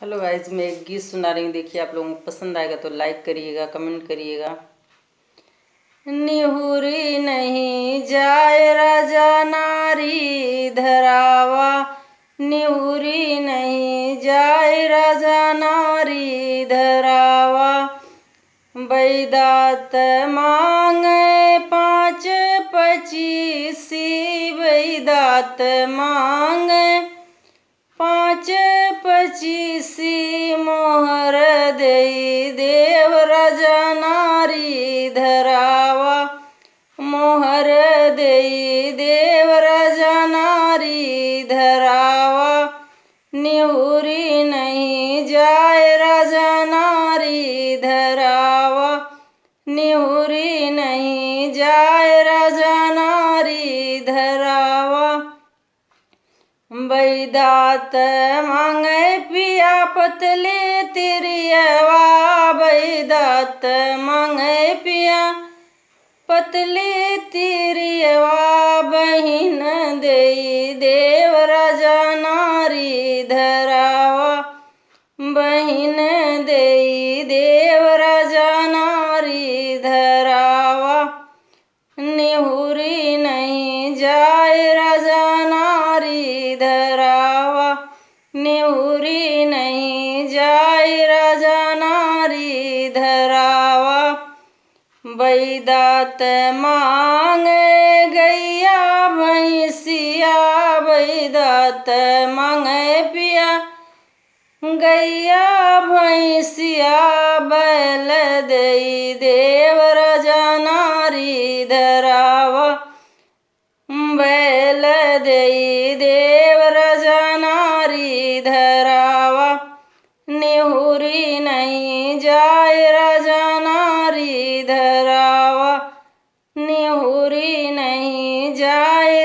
Hello guys, मैं एक गीत सुना रही हूँ। देखिए, आप लोगों को पसंद आएगा तो लाइक करिएगा, कमेंट करिएगा। निहुरी नहीं जाए राजा नारी धरावा, निहुरी नहीं जाए राजा नारी धरावा। बैदात मांगे 5-25, बैदात मांगे 5-25, मोहर देई देव राजा नारी धरावा, मोहर देई देव राजा नारी धरावा। निहुरी नहीं जाए राजा नारी धरावा, निहुरी नहीं जाए राजा नारी धरावा। बैदात मांगे पिया पतले तिरियवा, बैदात मांगे पिया पतले तिरियवा। बहिन देई देव राजा नारी धरावा, बहिन देई देव राजा नारी धरावा। निहुरी नहीं जाए राजा नारी धरावा, निहुरी नहीं जाए राजा नारी धरावा। बैदात मांगे गैया भैंसिया, बैदात मांगे पिया गैया भैंसिया। बैल देई देव राजा नारी धरावा, बैल देई देव राजा नारी धरावा। निहुरी नहीं जाए राजा नारी धरावा, निहुरी नहीं जाए